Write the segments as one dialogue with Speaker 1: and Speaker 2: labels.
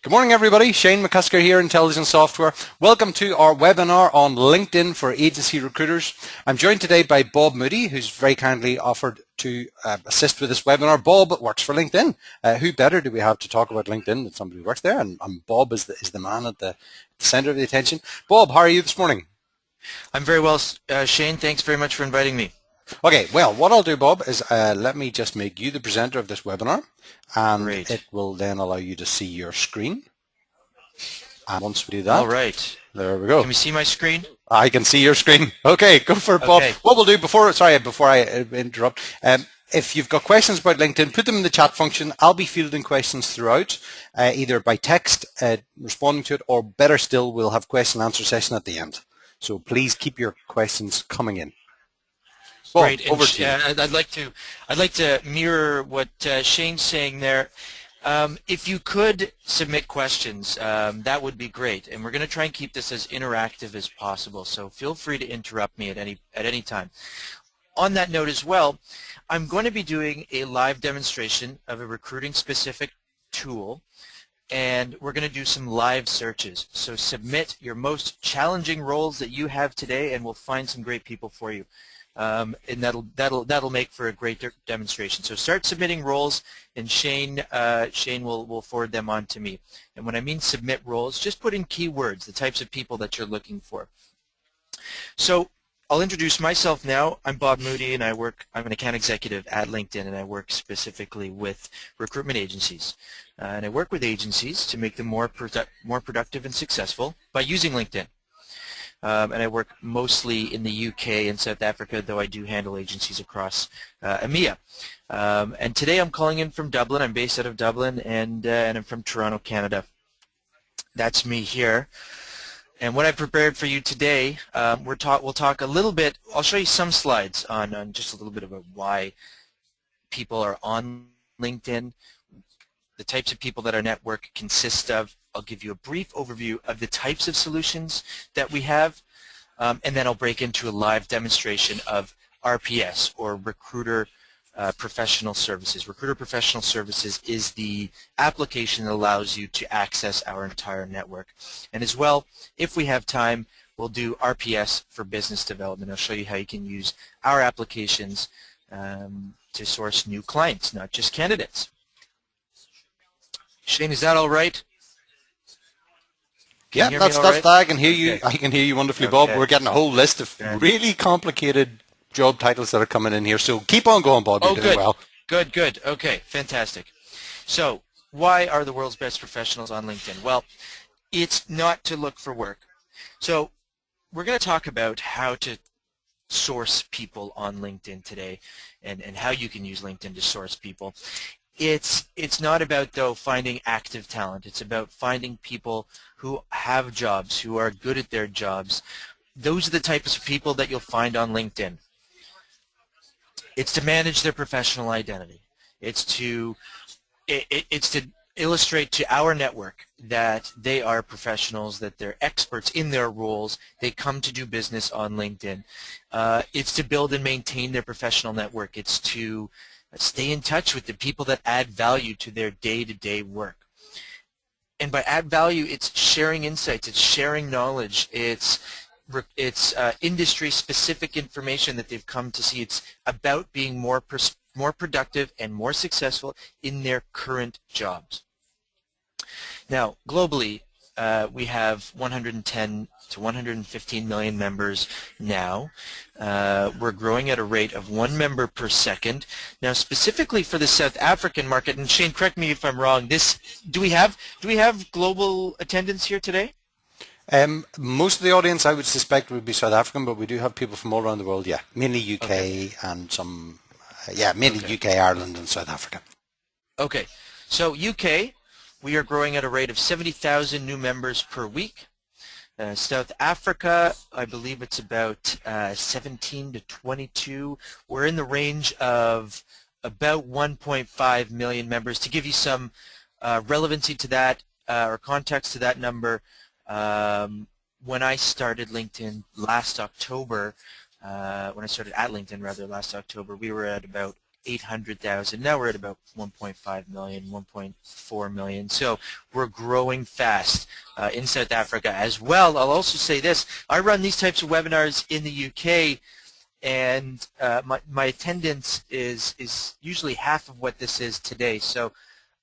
Speaker 1: Good morning, everybody. Shane McCusker here, Intelligent Software. Welcome to our webinar on LinkedIn for agency recruiters. I'm joined today by Bob Moody, who's very kindly offered to assist with this webinar. Bob works for LinkedIn. Who better do we have to talk about LinkedIn than somebody who works there? And Bob is the man at the center of the attention. Bob, how are you this morning?
Speaker 2: I'm very well, Shane. Thanks very much for inviting me.
Speaker 1: Okay, well, what I'll do, Bob, is let me just make you the presenter of this webinar, and
Speaker 2: Great.
Speaker 1: it will then allow you to see your screen. And once we do that,
Speaker 2: all right,
Speaker 1: there we go.
Speaker 2: Can we see my screen?
Speaker 1: I can see your screen. Okay, go for it, Bob.
Speaker 2: Okay.
Speaker 1: What we'll do before I interrupt, if you've got questions about LinkedIn, put them in the chat function. I'll be fielding questions throughout, either by text, responding to it, or better still, we'll have question and answer session at the end. So please keep your questions coming in. Bob,
Speaker 2: Great.
Speaker 1: over to you.
Speaker 2: I'd like to mirror what Shane's saying there. If you could submit questions, that would be great. And we're going to try and keep this as interactive as possible. So feel free to interrupt me at any time. On that note as well, I'm going to be doing a live demonstration of a recruiting specific tool, and we're going to do some live searches. So submit your most challenging roles that you have today, and we'll find some great people for you. And that'll make for a great demonstration. So start submitting roles, and Shane will forward them on to me. And when I mean submit roles, just put in keywords, the types of people that you're looking for. So I'll introduce myself now. I'm Bob Moody, and I'm an account executive at LinkedIn, and I work specifically with recruitment agencies. And I work with agencies to make them more productive and successful by using LinkedIn. And I work mostly in the UK and South Africa, though I do handle agencies across EMEA. And today I'm calling in from Dublin. I'm based out of Dublin, and I'm from Toronto, Canada. That's me here. And what I prepared for you today, we'll talk a little bit. I'll show you some slides on just a little bit about why people are on LinkedIn, the types of people that our network consists of. I'll give you a brief overview of the types of solutions that we have, and then I'll break into a live demonstration of RPS, or Recruiter Professional Services. Recruiter Professional Services is the application that allows you to access our entire network. And as well, if we have time, we'll do RPS for Business Development. I'll show you how you can use our applications to source new clients, not just candidates. Shane, is that all right?
Speaker 1: Yeah, that's right? I can hear you. Okay. I can hear you wonderfully, Bob. We're getting a whole list of really complicated job titles that are coming in here. So keep on going, Bob. You're doing well.
Speaker 2: Good. Okay, fantastic. So why are the world's best professionals on LinkedIn? Well, it's not to look for work. So we're going to talk about how to source people on LinkedIn today, and how you can use LinkedIn to source people. It's not about, though, finding active talent. It's about finding people who have jobs, who are good at their jobs. Those are the types of people that you'll find on LinkedIn. It's to manage their professional identity. It's to illustrate to our network that they are professionals, that they're experts in their roles. They come to do business on LinkedIn. It's to build and maintain their professional network. It's to stay in touch with the people that add value to their day-to-day work. And by add value, it's sharing insights, it's sharing knowledge, it's industry-specific information that they've come to see. It's about being more productive and more successful in their current jobs. Now, globally, we have 110 to 115 million members now. We're growing at a rate of 1 member per second. Now, specifically for the South African market, and Shane, correct me if I'm wrong. Do we have global attendance here today?
Speaker 1: Most of the audience, I would suspect, would be South African, but we do have people from all around the world. Yeah, mainly UK and some. Mainly UK, Ireland, and South Africa. Okay,
Speaker 2: so UK. We are growing at a rate of 70,000 new members per week. South Africa, I believe it's about 17 to 22. We're in the range of about 1.5 million members. To give you some relevancy to that, or context to that number, when I started LinkedIn last October, when I started at LinkedIn rather last October, we were at about 800,000. Now we're at about 1.5 million, 1.4 million. So we're growing fast in South Africa as well. I'll also say this. I run these types of webinars in the UK, and my attendance is usually half of what this is today. So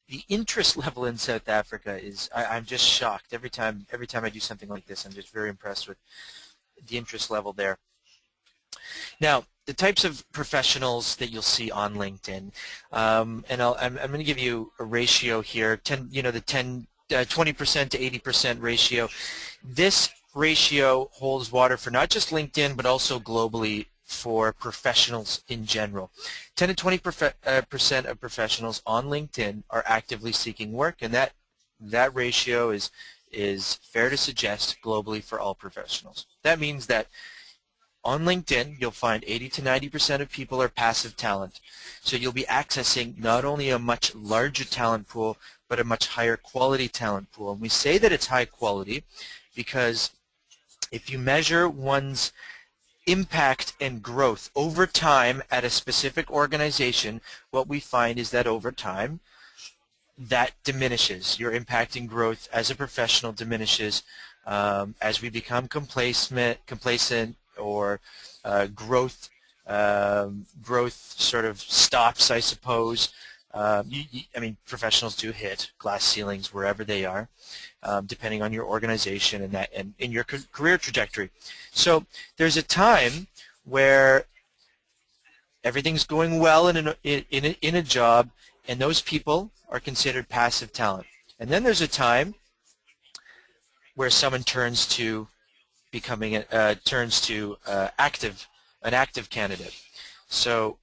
Speaker 2: the interest level in South Africa is, I'm just shocked. Every time I do something like this, I'm just very impressed with the interest level there. Now, the types of professionals that you'll see on LinkedIn, and I'm going to give you a ratio here, 20% to 80% ratio. This ratio holds water for not just LinkedIn, but also globally for professionals in general. 10 to 20% of professionals on LinkedIn are actively seeking work, and that ratio is fair to suggest globally for all professionals. That means that on LinkedIn, you'll find 80 to 90% of people are passive talent. So you'll be accessing not only a much larger talent pool, but a much higher quality talent pool. And we say that it's high quality because if you measure one's impact and growth over time at a specific organization, what we find is that over time, that diminishes. Your impact and growth as a professional diminishes as we become complacent, or growth sort of stops, I suppose. I mean, professionals do hit glass ceilings wherever they are, depending on your organization and in your career trajectory. So there's a time where everything's going well in a job, and those people are considered passive talent. And then there's a time where someone turns to becoming an active candidate. So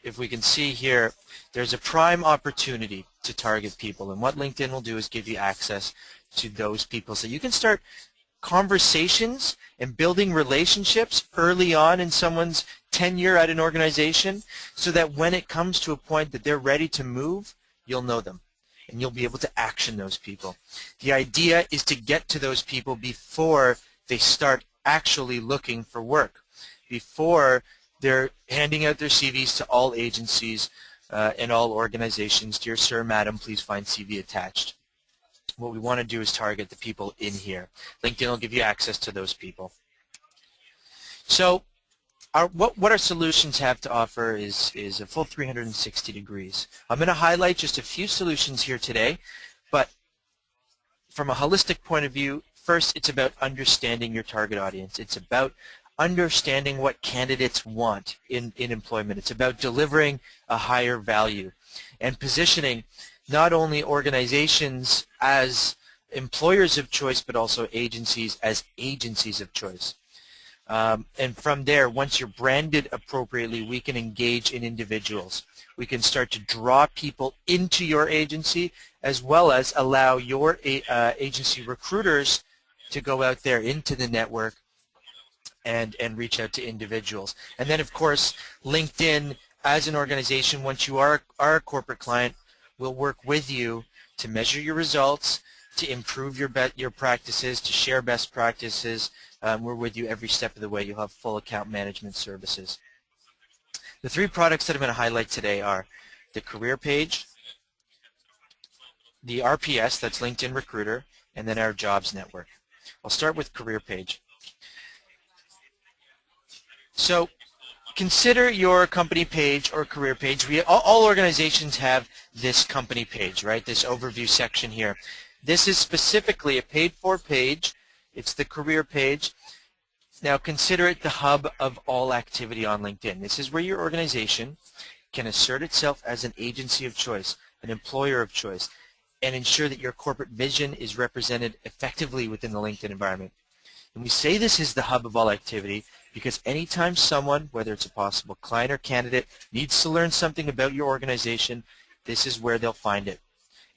Speaker 2: if we can see here, there's a prime opportunity to target people, and what LinkedIn will do is give you access to those people so you can start conversations and building relationships early on in someone's tenure at an organization, so that when it comes to a point that they're ready to move, you'll know them and you'll be able to action those people. The idea is to get to those people before they start actually looking for work, before they're handing out their CVs to all agencies and all organizations. Dear sir, madam, please find CV attached. What we want to do is target the people in here. LinkedIn will give you access to those people. So what our solutions have to offer is a full 360 degrees. I'm going to highlight just a few solutions here today, but from a holistic point of view, first, it's about understanding your target audience. It's about understanding what candidates want in employment. It's about delivering a higher value and positioning not only organizations as employers of choice, but also agencies as agencies of choice. And from there, once you're branded appropriately, we can engage in individuals. We can start to draw people into your agency, as well as allow your agency recruiters to go out there into the network and reach out to individuals. And then, of course, LinkedIn as an organization, once you are a corporate client, will work with you to measure your results, to improve your practices, to share best practices. We're with you every step of the way. You'll have full account management services. The three products that I'm going to highlight today are the career page, the RPS, that's LinkedIn Recruiter, and then our jobs network. I'll start with career page. So consider your company page or career page. All organizations have this company page, right? This overview section here. This is specifically a paid-for page. It's the career page. Now consider it the hub of all activity on LinkedIn. This is where your organization can assert itself as an agency of choice, an employer of choice, and ensure that your corporate vision is represented effectively within the LinkedIn environment. And we say this is the hub of all activity because anytime someone, whether it's a possible client or candidate, needs to learn something about your organization, this is where they'll find it.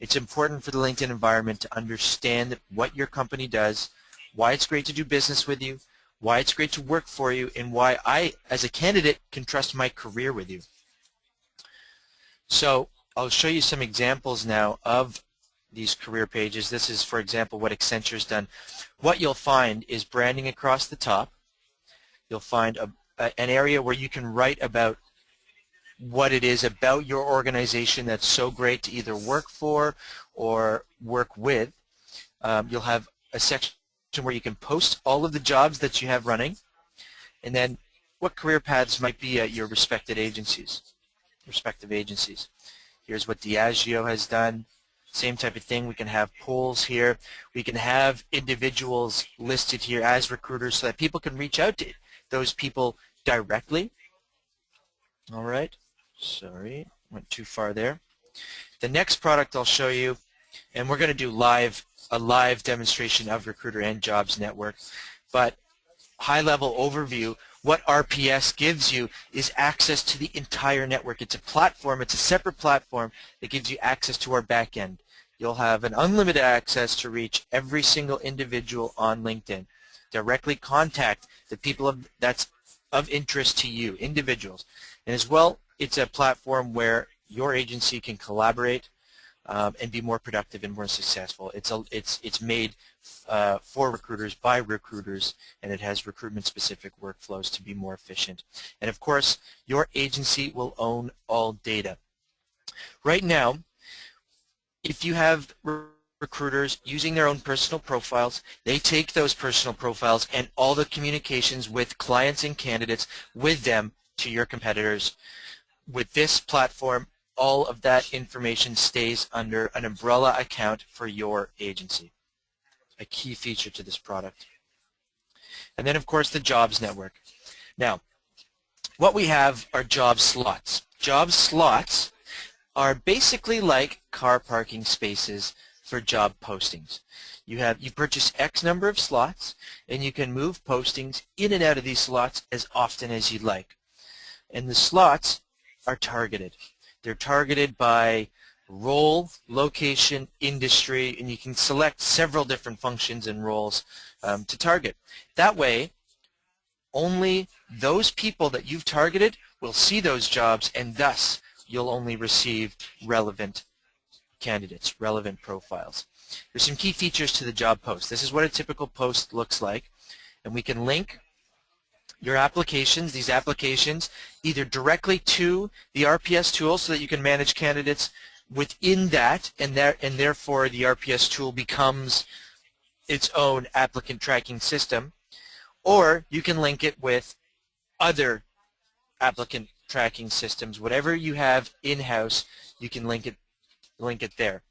Speaker 2: It's important for the LinkedIn environment to understand what your company does, why it's great to do business with you, why it's great to work for you, and why I, as a candidate, can trust my career with you. So I'll show you some examples now of these career pages. This is, for example, what Accenture's done. What you'll find is branding across the top. You'll find an area where you can write about what it is about your organization that's so great to either work for or work with. You'll have a section where you can post all of the jobs that you have running, and then what career paths might be at your respective agencies. Here's what Diageo has done. Same type of thing. We can have polls here. We can have individuals listed here as recruiters so that people can reach out to those people directly. All right. Sorry, went too far there. The next product I'll show you, and we're going to do a live demonstration of Recruiter and Jobs Network, but high-level overview, what RPS gives you is access to the entire network. It's a platform, it's a separate platform that gives you access to our back end. You'll have an unlimited access to reach every single individual on LinkedIn. Directly contact the people that's of interest to you, individuals. And as well, it's a platform where your agency can collaborate and be more productive and more successful. It's made for recruiters by recruiters, and it has recruitment-specific workflows to be more efficient. And of course, your agency will own all data. Right now, if you have recruiters using their own personal profiles, they take those personal profiles and all the communications with clients and candidates with them to your competitors. With this platform, all of that information stays under an umbrella account for your agency. A key feature to this product. And then, of course, the Jobs Network. Now, what we have are job slots. Job slots are basically like car parking spaces for job postings. You purchase X number of slots, and you can move postings in and out of these slots as often as you'd like. And the slots are targeted. They're targeted by role, location, industry, and you can select several different functions and roles to target. That way, only those people that you've targeted will see those jobs, and thus you'll only receive relevant candidates, relevant profiles. There's some key features to the job post. This is what a typical post looks like, and we can link your applications, these applications, either directly to the RPS tool so that you can manage candidates within that, and therefore the RPS tool becomes its own applicant tracking system, or you can link it with other applicant tracking systems. Whatever you have in-house, you can link it there.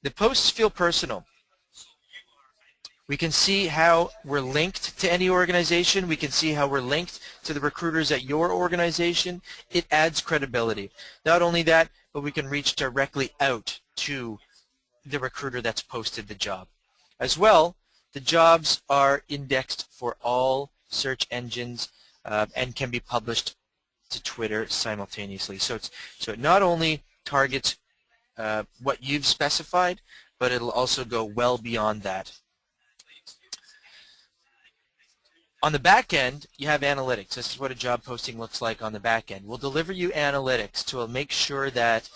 Speaker 2: The posts feel personal. We can see how we're linked to any organization. We can see how we're linked to the recruiters at your organization. It adds credibility. Not only that, but we can reach directly out to the recruiter that's posted the job. As well, the jobs are indexed for all search engines and can be published to Twitter simultaneously. So it not only targets what you've specified, but it'll also go well beyond that. On the back end, you have analytics. This is what a job posting looks like on the back end. We'll deliver you analytics to make sure that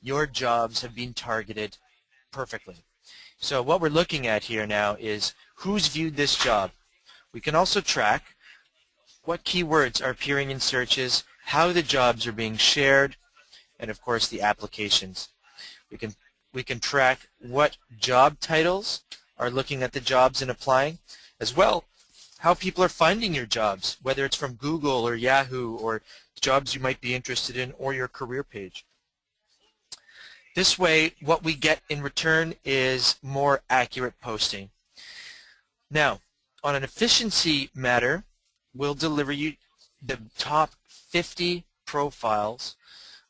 Speaker 2: your jobs have been targeted perfectly. So what we're looking at here now is who's viewed this job. We can also track what keywords are appearing in searches, how the jobs are being shared, and of course the applications. We can track what job titles are looking at the jobs and applying, as well how people are finding your jobs, whether it's from Google or Yahoo or jobs you might be interested in or your career page. This way, what we get in return is more accurate posting. Now, on an efficiency matter, we'll deliver you the top 50 profiles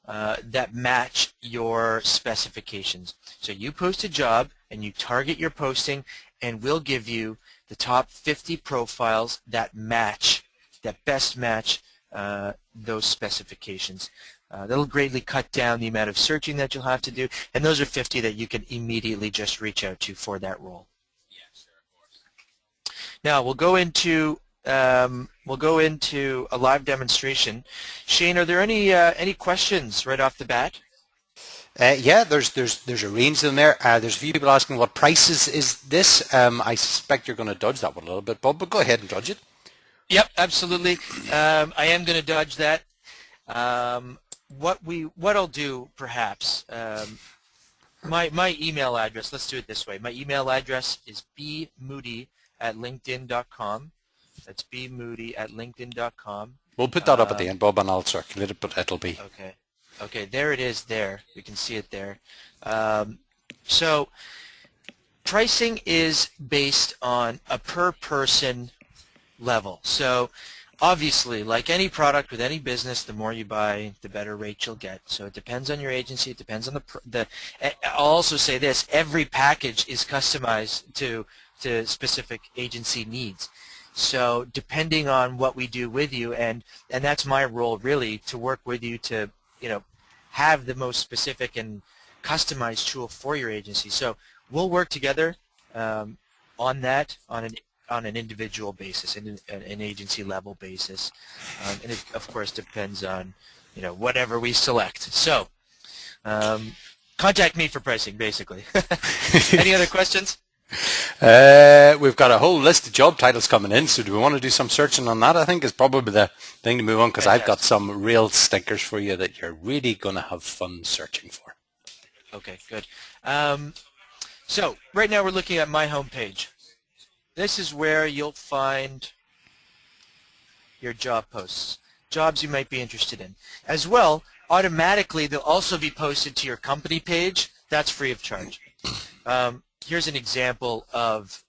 Speaker 2: that match your specifications. So you post a job and you target your posting, and we'll give you the top 50 profiles that match, that best match those specifications. That'll greatly cut down the amount of searching that you'll have to do, and those are 50 that you can immediately just reach out to for that role. Now we'll go into a live demonstration. Shane, are there any questions right off the bat?
Speaker 1: Yeah, there's a range in there. There's a few people asking what price is this. I suspect you're going to dodge that one a little bit, Bob, but go ahead and dodge it.
Speaker 2: Yep, absolutely. I am going to dodge that. what I'll do perhaps, my email address, let's do it this way. My email address is bmoody@linkedin.com. That's bmoody@linkedin.com.
Speaker 1: We'll put that up at the end, Bob, and I'll circulate it, but it'll be.
Speaker 2: Okay. Okay, there it is there. You can see it there. So pricing is based on a per person level. So obviously, like any product with any business, the more you buy, the better rate you'll get. So it depends on your agency. It depends on I'll also say this, every package is customized to specific agency needs. So depending on what we do with you, and that's my role really, to work with you to, have the most specific and customized tool for your agency. So we'll work together on that on an individual basis, an agency level basis, and it of course depends on whatever we select. So contact me for pricing, basically. Any other questions?
Speaker 1: We've got a whole list of job titles coming in, so do we want to do some searching on that? I think is probably the thing to move on, because I've got some real stinkers for you that you're really going to have fun searching for.
Speaker 2: Okay, good. So right now we're looking at my homepage. This is where you'll find your job posts, jobs you might be interested in. As well, automatically they'll also be posted to your company page. That's free of charge. Here's an example of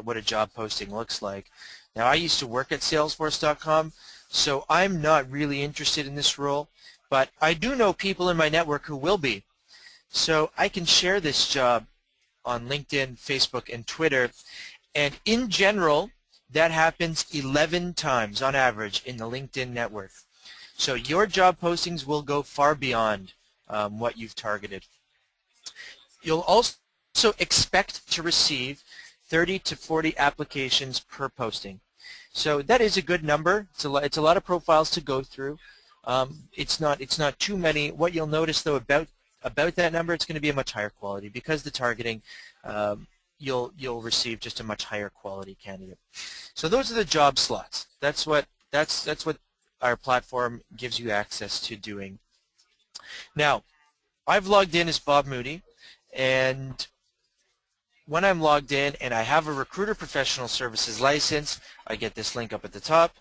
Speaker 2: what a job posting looks like. Now, I used to work at Salesforce.com, so I'm not really interested in this role, but I do know people in my network who will be. So I can share this job on LinkedIn, Facebook, and Twitter, and in general, that happens 11 times on average in the LinkedIn network. So your job postings will go far beyond what you've targeted. You'll also expect to receive 30 to 40 applications per posting. So that is a good number. It's a lot of profiles to go through. It's not too many. What you'll notice though about that number, it's going to be a much higher quality, because the targeting, you'll receive just a much higher quality candidate. So those are the job slots. That's what our platform gives you access to doing. Now, I've logged in as Bob Moody, and when I'm logged in and I have a Recruiter Professional Services license, I get this link up at the top,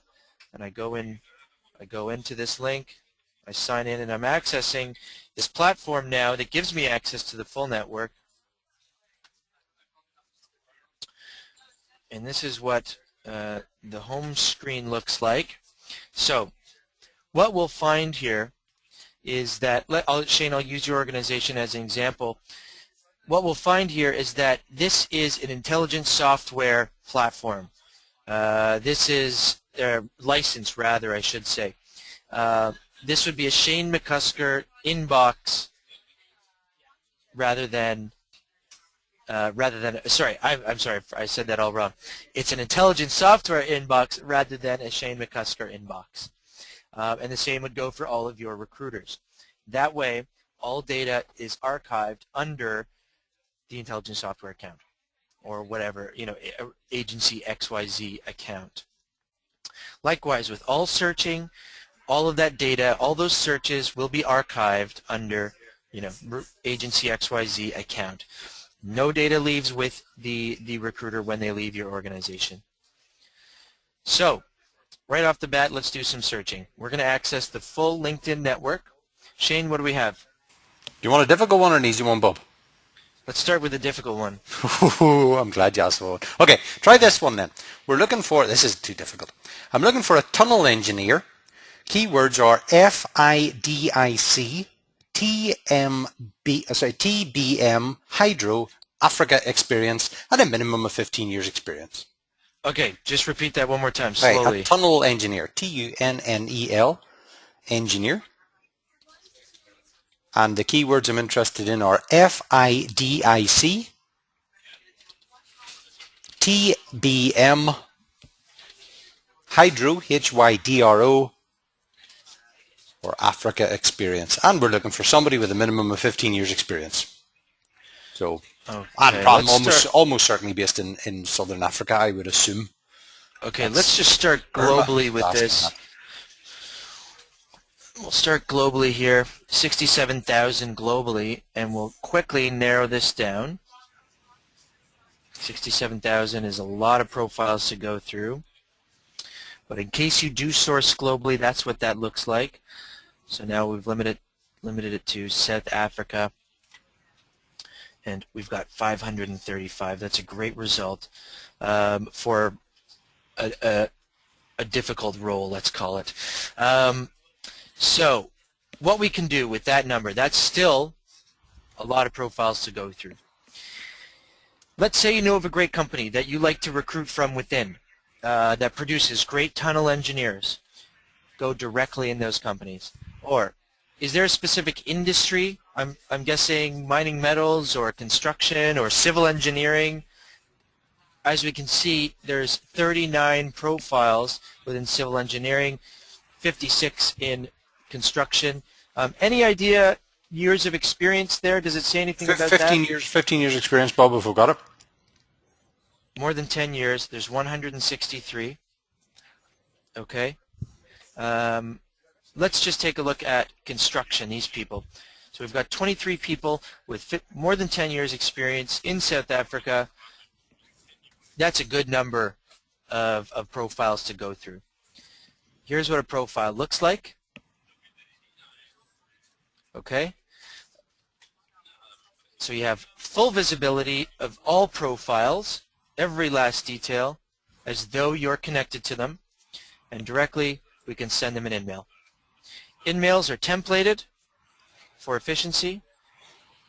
Speaker 2: and I go into this link, I sign in, and I'm accessing this platform now that gives me access to the full network. And this is what the home screen looks like. So what we'll find here is that, Shane, I'll use your organization as an example. What we'll find here is that this is an intelligence software platform. This is license, rather, I should say. This would be a Shane McCusker inbox rather than sorry, I'm sorry, I said that all wrong. It's an intelligence software inbox rather than a Shane McCusker inbox. And the same would go for all of your recruiters. That way, all data is archived under the intelligence software account, or whatever, agency XYZ account. Likewise, with all searching, all of that data, all those searches will be archived under, agency XYZ account. No data leaves with the recruiter when they leave your organization. So, right off the bat, let's do some searching. We're going to access the full LinkedIn network. Shane, what do we have?
Speaker 1: Do you want a difficult one or an easy one, Bob?
Speaker 2: Let's start with a difficult one.
Speaker 1: I'm glad you asked for one. Okay, try this one then. We're looking for, this is too difficult. I'm looking for a tunnel engineer. Keywords are FIDIC, TBM, Hydro, Africa experience, and a minimum of 15 years experience.
Speaker 2: Okay, just repeat that one more time, slowly.
Speaker 1: Right, a tunnel engineer, TUNNEL, engineer. And the keywords I'm interested in are FIDIC, TBM, Hydro, HYDRO, or Africa experience. And we're looking for somebody with a minimum of 15 years experience. So,
Speaker 2: okay,
Speaker 1: and almost certainly based in Southern Africa, I would assume.
Speaker 2: Okay, let's just start globally with this. We'll start globally here, 67,000 globally, and we'll quickly narrow this down. 67,000 is a lot of profiles to go through. But in case you do source globally, that's what that looks like. So now we've limited it to South Africa, and we've got 535. That's a great result for a difficult role, let's call it. So what we can do with that number, that's still a lot of profiles to go through. Let's say you know of a great company that you like to recruit from within that produces great tunnel engineers. Go directly in those companies. Or is there a specific industry? I'm guessing mining metals or construction or civil engineering. As we can see, there's 39 profiles within civil engineering, 56 in construction. Any idea years of experience there? Does it say anything about
Speaker 1: 15
Speaker 2: that?
Speaker 1: years, 15 years experience, Bob, if we've got it.
Speaker 2: More than 10 years. There's 163. Okay. Let's just take a look at construction, these people. So we've got 23 people with more than 10 years experience in South Africa. That's a good number of profiles to go through. Here's what a profile looks like. Okay. So you have full visibility of all profiles, every last detail, as though you're connected to them, and directly we can send them an email. In-mails are templated for efficiency.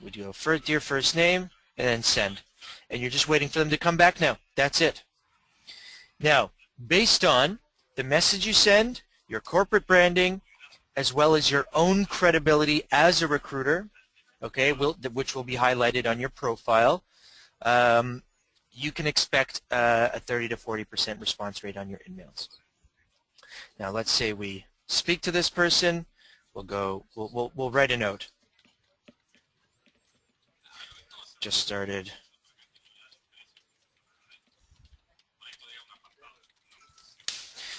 Speaker 2: We do a dear first name and then send. And you're just waiting for them to come back now. That's it. Now, based on the message you send, your corporate branding, as well as your own credibility as a recruiter, okay, which will be highlighted on your profile, you can expect a 30 to 40% response rate on your in-mails. Now, let's say we speak to this person. We'll write a note. Just started.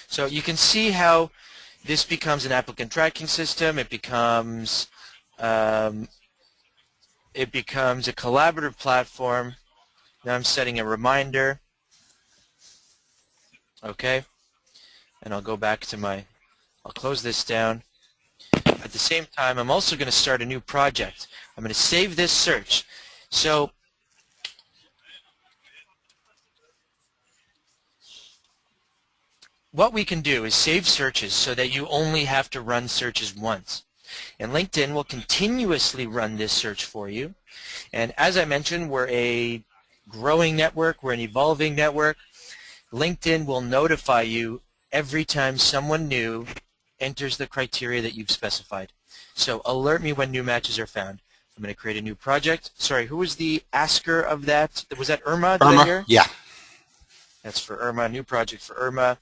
Speaker 2: So you can see how this becomes an applicant tracking system. It becomes a collaborative platform. Now I'm setting a reminder. Okay, and I'll go back to I'll close this down. At the same time, I'm also going to start a new project. I'm going to save this search. So what we can do is save searches so that you only have to run searches once. And LinkedIn will continuously run this search for you. And as I mentioned, we're a growing network. We're an evolving network. LinkedIn will notify you every time someone new enters the criteria that you've specified. So alert me when new matches are found. I'm going to create a new project. Sorry, who was the asker of that? Was that Irma? Did I hear?
Speaker 1: Yeah.
Speaker 2: That's for Irma, new project for Irma,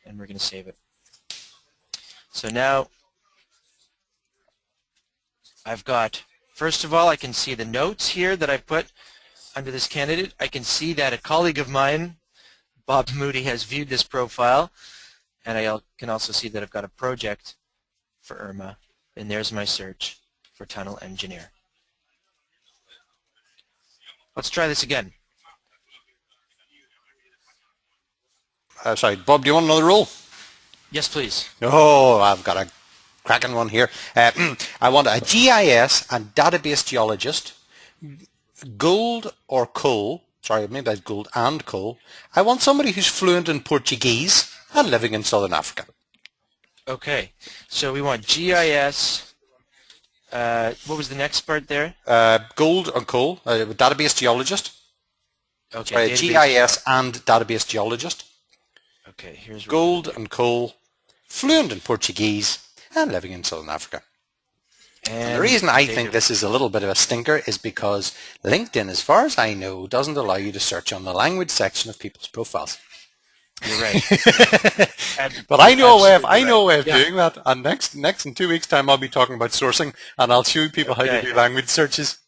Speaker 2: and we're going to save it. So now I've got, first of all, I can see the notes here that I put under this candidate. I can see that a colleague of mine, Bob Moody, has viewed this profile, and I can also see that I've got a project for Irma, and there's my search for tunnel engineer. Let's try this again.
Speaker 1: Sorry, Bob, do you want another role?
Speaker 2: Yes, please.
Speaker 1: Oh, I've got a cracking one here. I want a GIS and database geologist, gold or coal. Sorry, maybe that's gold and coal. I want somebody who's fluent in Portuguese and living in Southern Africa.
Speaker 2: Okay, so we want GIS. What was the next part there?
Speaker 1: Gold and coal, database geologist.
Speaker 2: Okay,
Speaker 1: Sorry, GIS and database geologist.
Speaker 2: Okay, here's
Speaker 1: gold and coal, fluent in Portuguese, and living in Southern Africa. And the reason I think this is a little bit of a stinker is because LinkedIn, as far as I know, doesn't allow you to search on the language section of people's profiles.
Speaker 2: You're right.
Speaker 1: But I know a way of doing that. And next in 2 weeks' time, I'll be talking about sourcing, and I'll show people how to do language searches.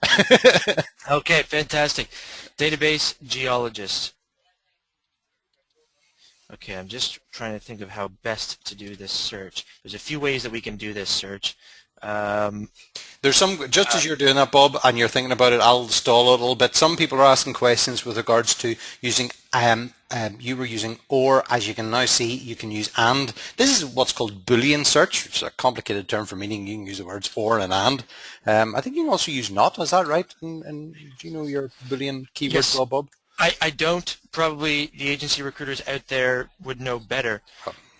Speaker 2: Okay, fantastic. Database geologist. Okay, I'm just trying to think of how best to do this search. There's a few ways that we can do this search.
Speaker 1: There's some, just as you're doing that, Bob, and you're thinking about it, I'll stall a little bit. Some people are asking questions with regards to using, you were using or, as you can now see, you can use and. This is what's called Boolean search, which is a complicated term for meaning. You can use the words or and and. I think you can also use not, is that right? And do you know your Boolean keywords,
Speaker 2: Yes.
Speaker 1: well, Bob?
Speaker 2: I don't. Probably the agency recruiters out there would know better.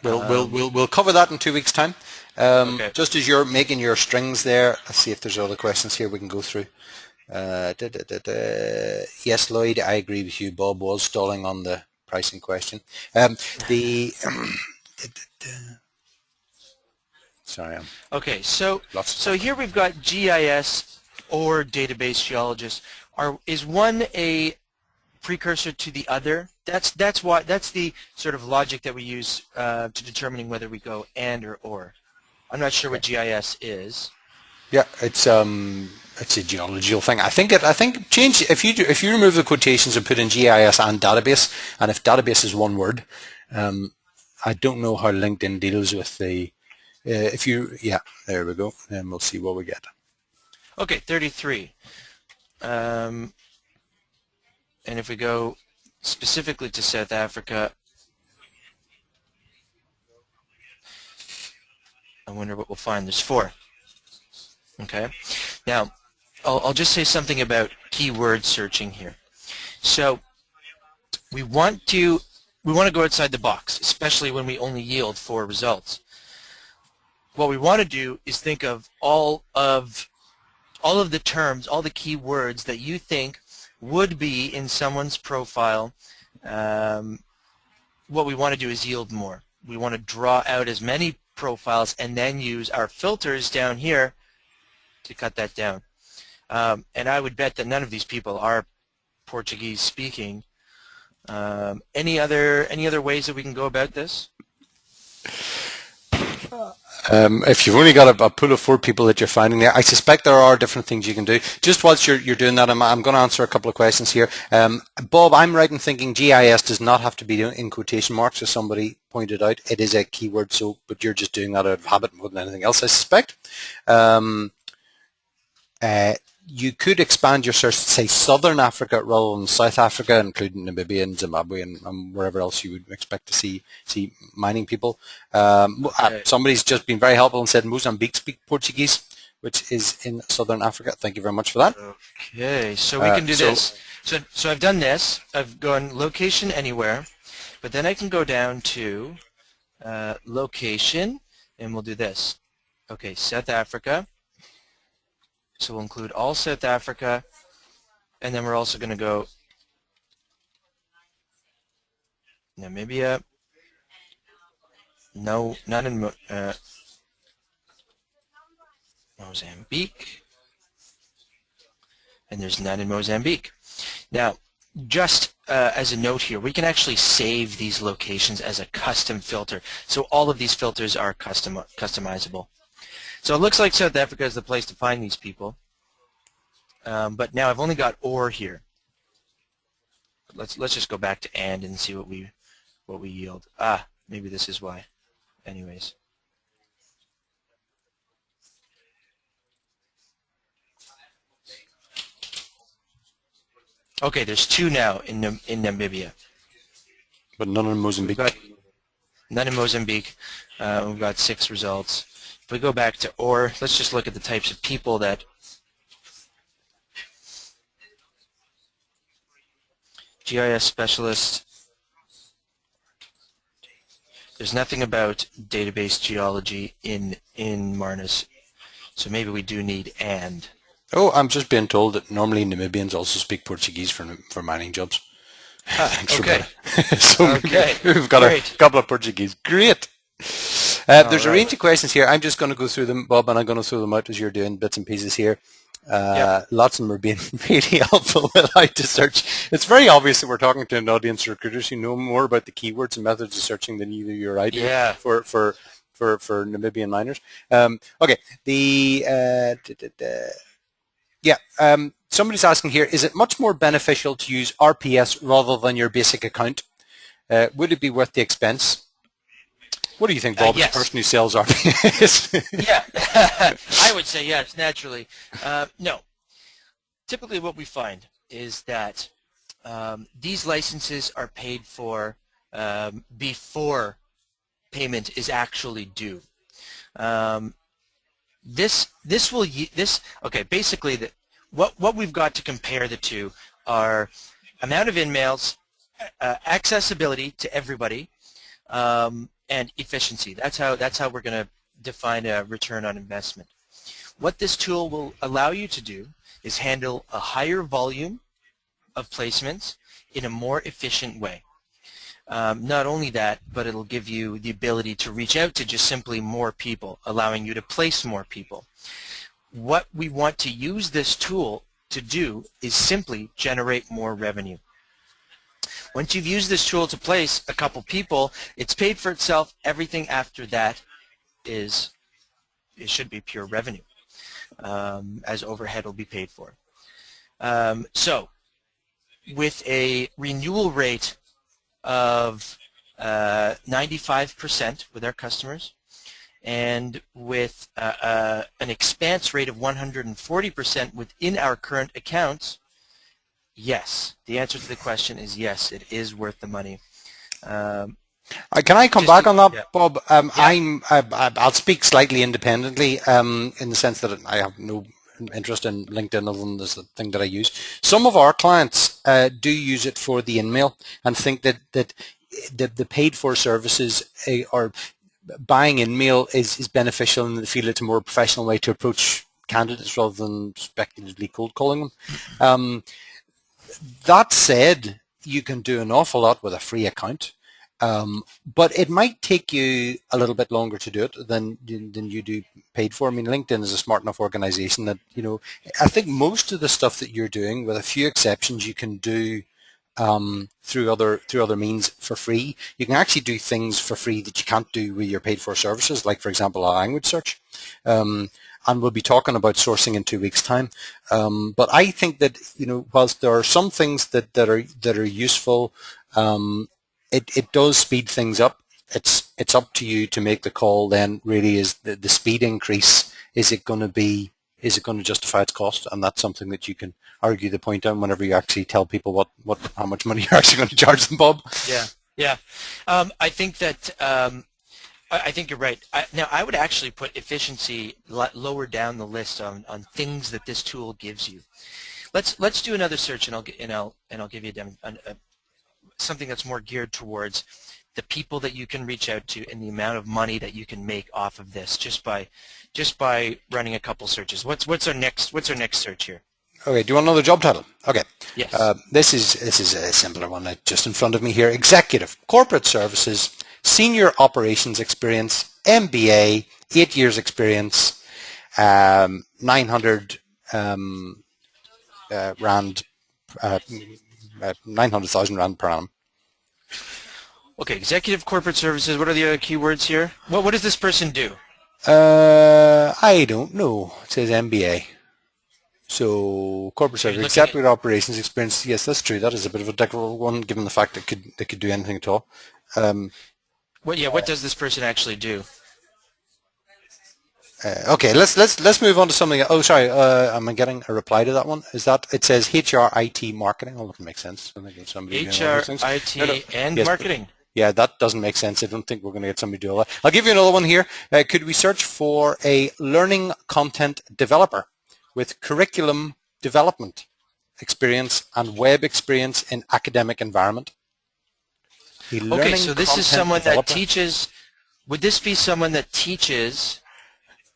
Speaker 1: We'll cover that in 2 weeks' time.
Speaker 2: Okay.
Speaker 1: Just as you're making your strings there, let's see if there's other questions here we can go through. Yes, Lloyd, I agree with you. Bob was stalling on the pricing question. Sorry, I'm
Speaker 2: Okay, so
Speaker 1: lots of
Speaker 2: here we've got GIS or database geologist. Is one a precursor to the other? That's the sort of logic that we use to determining whether we go and or. I'm not sure what GIS is.
Speaker 1: Yeah, it's a geological thing. I think change if you remove the quotations and put in GIS and database, and if database is one word, I don't know how LinkedIn deals with the there we go. Then we'll see what we get.
Speaker 2: Okay, 33. And if we go specifically to South Africa, I wonder what we'll find. There's 4. Okay. Now, I'll just say something about keyword searching here. So we want to go outside the box, especially when we only yield 4 results. What we want to do is think of all of the terms, all the keywords that you think would be in someone's profile. What we want to do is yield more. We want to draw out as many profiles and then use our filters down here to cut that down. And I would bet that none of these people are Portuguese speaking. Any other ways that we can go about this?
Speaker 1: If you've only got a pool of 4 people that you're finding there, I suspect there are different things you can do. Just whilst you're doing that, I'm going to answer a couple of questions here. Bob, I'm right in thinking GIS does not have to be in quotation marks, as somebody pointed out. It is a keyword, but you're just doing that out of habit more than anything else, I suspect. You could expand your search to say Southern Africa rather than South Africa, including Namibia and Zimbabwe and wherever else you would expect to see mining people. Somebody's just been very helpful and said Mozambique speak Portuguese, which is in Southern Africa. Thank you very much for that.
Speaker 2: Okay, so we can do this. So I've done this. I've gone location anywhere, but then I can go down to location, and we'll do this. Okay, South Africa. So we'll include all South Africa, and then we're also going to go Namibia. No, not in Mozambique, and there's none in Mozambique. Now, just as a note here, we can actually save these locations as a custom filter. So all of these filters are customizable. So it looks like South Africa is the place to find these people. But now I've only got or here. Let's just go back to and see what we yield. Maybe this is why. Anyways. Okay, there's 2 now in Namibia.
Speaker 1: But none in Mozambique.
Speaker 2: None in Mozambique. We've got 6 results. If we go back to or, let's just look at the types of people that GIS specialist. There's nothing about database geology in Marnus, so maybe we do need and.
Speaker 1: Oh, I'm just being told that normally Namibians also speak Portuguese for mining jobs.
Speaker 2: Okay.
Speaker 1: So
Speaker 2: okay.
Speaker 1: we've got a couple of Portuguese. Great. There's a range of questions here. I'm just going to go through them, Bob, and I'm going to throw them out as you're doing bits and pieces here. Lots of them are being really helpful with how to search. It's very obvious that we're talking to an audience of recruiters who know more about the keywords and methods of searching than either you or I do for Namibian miners. Okay. Somebody's asking here, is it much more beneficial to use RPS rather than your basic account? would it be worth the expense? What do you think, Bob, as
Speaker 2: Yes.
Speaker 1: the person who sells RPAs?
Speaker 2: Yeah, I would say yes, naturally. No. Typically what we find is that these licenses are paid for before payment is actually due. Basically what we've got to compare the two are amount of in-mails, accessibility to everybody, and efficiency. That's how we're going to define a return on investment. What this tool will allow you to do is handle a higher volume of placements in a more efficient way. Not only that, but it'll give you the ability to reach out to just simply more people, allowing you to place more people. What we want to use this tool to do is simply generate more revenue. Once you've used this tool to place a couple people, it's paid for itself. Everything after that it should be pure revenue, as overhead will be paid for. So with a renewal rate of 95% with our customers, and with an expanse rate of 140% within our current accounts, yes. The answer to the question is yes, it is worth the money.
Speaker 1: Can I come back on that,
Speaker 2: yeah.
Speaker 1: Bob?
Speaker 2: Yeah.
Speaker 1: I'll speak slightly independently in the sense that I have no interest in LinkedIn other than this thing that I use. Some of our clients do use it for the in-mail and think that the paid-for services or buying in-mail is beneficial, and they feel it's a more professional way to approach candidates rather than speculatively cold calling them. That said, you can do an awful lot with a free account. But it might take you a little bit longer to do it than you do paid for. I mean, LinkedIn is a smart enough organization that, I think most of the stuff that you're doing, with a few exceptions, you can do through other means for free. You can actually do things for free that you can't do with your paid for services, like, for example, a language search. And we'll be talking about sourcing in 2 weeks' time. But I think that, whilst there are some things that are useful, it does speed things up. It's up to you to make the call. Then really is the speed increase. Is it going to justify its cost? And that's something that you can argue the point on whenever you actually tell people how much money you're actually going to charge them, Bob.
Speaker 2: Yeah. I think that I think you're right. Now I would actually put efficiency lower down the list on things that this tool gives you. Let's do another search, and I'll give you something that's more geared towards the people that you can reach out to and the amount of money that you can make off of this just by running a couple searches. What's our next search here?
Speaker 1: Okay, do you want another job title? Okay.
Speaker 2: Yes.
Speaker 1: This is a simpler one just in front of me here. Executive Corporate Services, Senior Operations Experience, MBA, 8 years experience, 900 rand. 900,000 rand per annum.
Speaker 2: Okay, executive corporate services. What are the other keywords here? What does this person do?
Speaker 1: I don't know. It says MBA. So corporate services, executive operations experience. Yes, that's true. That is a bit of a difficult one, given the fact that they could do anything at all.
Speaker 2: What does this person actually do?
Speaker 1: Okay, let's move on to something. Oh, sorry. Am I getting a reply to that one? Is that it says HR, IT, marketing? Oh, that makes sense. I think somebody
Speaker 2: HR, IT, and
Speaker 1: yes,
Speaker 2: marketing.
Speaker 1: Yeah, that doesn't make sense. I don't think we're going to get somebody to do all that. I'll give you another one here. Could we search for a learning content developer with curriculum development experience and web experience in academic environment?
Speaker 2: Okay, so this is someone that teaches. Would this be someone that teaches?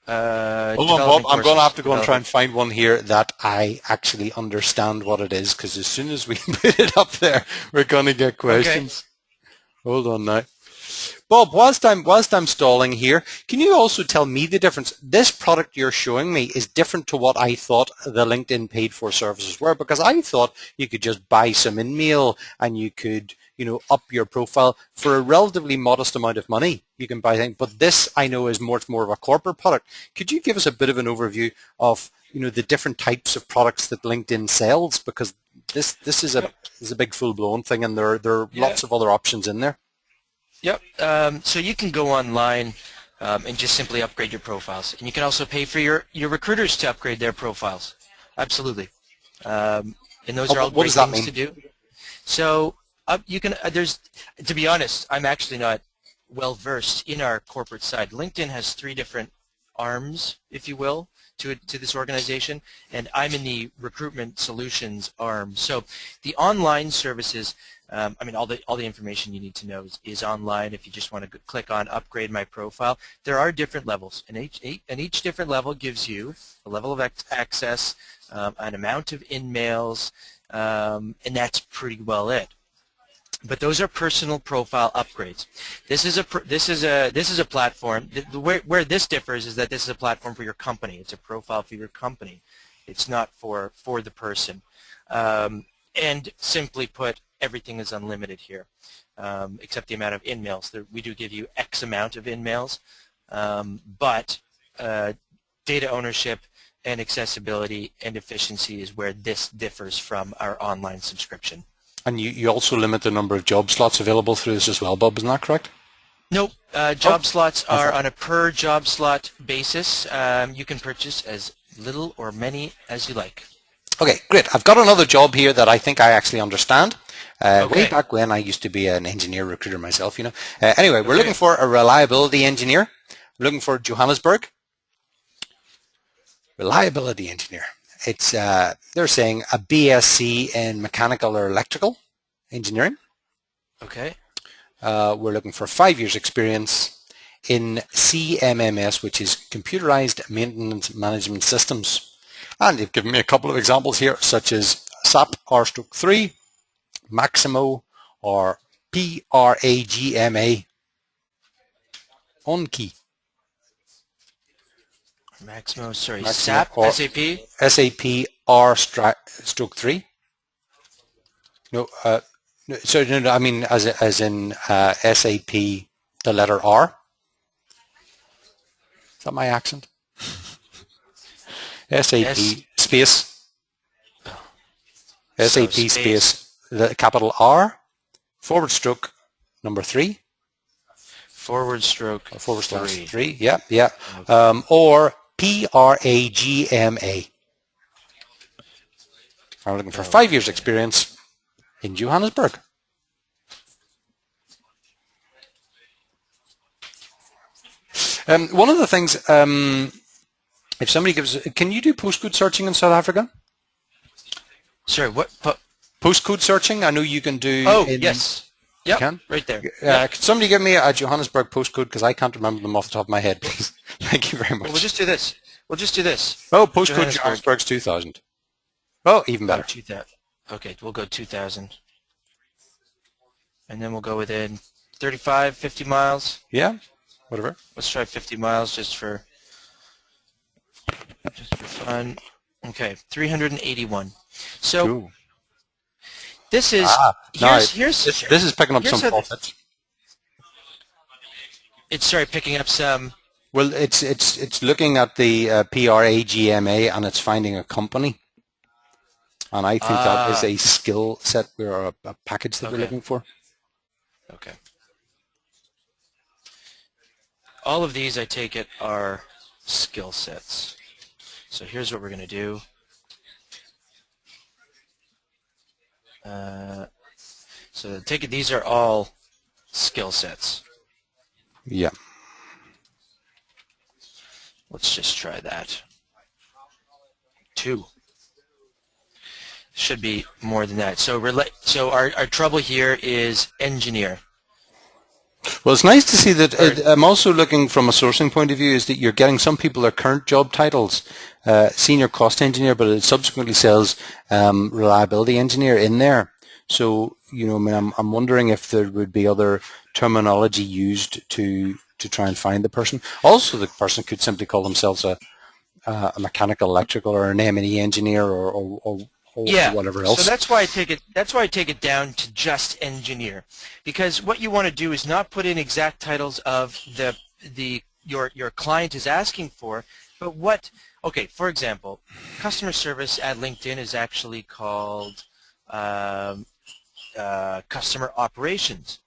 Speaker 1: Hold on, Bob. I'm going to have to go and try and find one here that I actually understand what it is, because as soon as we put it up there, we're going to get questions. Okay. Hold on now. Bob, whilst I'm stalling here, can you also tell me the difference? This product you're showing me is different to what I thought the LinkedIn paid for services were, because I thought you could just buy some in-mail and you could up your profile for a relatively modest amount of money. You can buy things, but this I know is much more of a corporate product. Could you give us a bit of an overview of the different types of products that LinkedIn sells? Because this is a big full-blown thing, and there are lots of other options in there.
Speaker 2: Yep. So you can go online and just simply upgrade your profiles, and you can also pay for your recruiters to upgrade their profiles. Absolutely. And those are all great things to do. So you can. To be honest, I'm actually not well versed in our corporate side. LinkedIn has 3 different arms, if you will, to this organization, and I'm in the recruitment solutions arm. So the online services, all the information you need to know is online. If you just want to click on upgrade my profile, there are different levels, and each different level gives you a level of access, an amount of in-mails, and that's pretty well it. But those are personal profile upgrades. This is a platform. Where this differs is that this is a platform for your company. It's a profile for your company. It's not for the person. And simply put, everything is unlimited here, except the amount of in-mails. We do give you X amount of in-mails, but data ownership and accessibility and efficiency is where this differs from our online subscription.
Speaker 1: And you also limit the number of job slots available through this as well, Bob, isn't that correct?
Speaker 2: Nope. Job slots are on a per job slot basis. You can purchase as little or many as you like.
Speaker 1: Okay, great. I've got another job here that I think I actually understand.
Speaker 2: Okay.
Speaker 1: Way back when I used to be an engineer recruiter myself, Anyway, we're looking for a reliability engineer. We're looking for Johannesburg. Reliability engineer. It's they're saying a BSc in mechanical or electrical engineering.
Speaker 2: Okay.
Speaker 1: We're looking for 5 years experience in CMMS, which is Computerized Maintenance Management Systems. And you've given me a couple of examples here, such as SAP R/3, Maximo, or PRAGMA. OnKey.
Speaker 2: Maximo, sorry,
Speaker 1: Maximo
Speaker 2: SAP, SAP?
Speaker 1: SAP R/3. No, I mean as in SAP, the letter R. Is that my accent? SAP space. SAP space, the capital R, / number 3. / 3, yeah. Okay. Or PRAGMA. I'm looking for 5 years experience in Johannesburg. One of the things, if somebody can you do postcode searching in South Africa?
Speaker 2: Sorry, what?
Speaker 1: Postcode searching? I know you can do.
Speaker 2: Oh, yes. Yeah, right there.
Speaker 1: Could somebody give me a Johannesburg postcode, because I can't remember them off the top of my head, please? Thank you very much.
Speaker 2: Well, we'll just do this.
Speaker 1: Oh, postcode Johannesburg's 2000. Oh, even better.
Speaker 2: 2000. Okay, we'll go 2000. And then we'll go within 35, 50 miles.
Speaker 1: Yeah, whatever.
Speaker 2: Let's try 50 miles just for fun. Okay, 381. So
Speaker 1: Ooh.
Speaker 2: This is
Speaker 1: this is picking up some profits.
Speaker 2: It's picking up some.
Speaker 1: Well, it's looking at the PRAGMA, and it's finding a company, and I think that is a skill set or a package that we're looking for.
Speaker 2: Okay. All of these, I take it, are skill sets. So here's what we're going to do. So take it, these are all skill sets.
Speaker 1: Yeah.
Speaker 2: Let's just try that. 2. Should be more than that. So our trouble here is engineer.
Speaker 1: Well, it's nice to see that. I'm also looking from a sourcing point of view is that you're getting some people their current job titles, senior cost engineer, but it subsequently says reliability engineer in there. So, I'm wondering if there would be other terminology used to try and find the person. Also, the person could simply call themselves a mechanical, electrical, or an M&E engineer, or or
Speaker 2: Yeah.
Speaker 1: whatever else.
Speaker 2: So that's why I take it. That's why I take it down to just engineer, because what you want to do is not put in exact titles of your client is asking for, but what. Okay, for example, customer service at LinkedIn is actually called customer operations,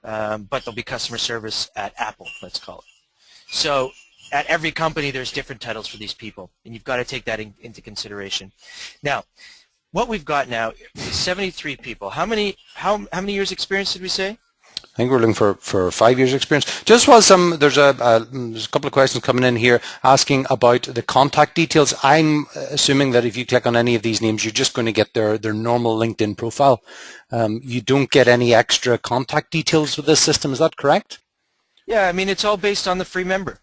Speaker 2: but there'll be customer service at Apple. Let's call it. So at every company, there's different titles for these people, and you've got to take that into consideration. Now, what we've got now is 73 people. How many years experience did we say?
Speaker 1: I think we're looking for 5 years experience. Just while there's a couple of questions coming in here asking about the contact details. I'm assuming that if you click on any of these names, you're just going to get their normal LinkedIn profile. You don't get any extra contact details with this system. Is that correct?
Speaker 2: Yeah, I mean, it's all based on the free member.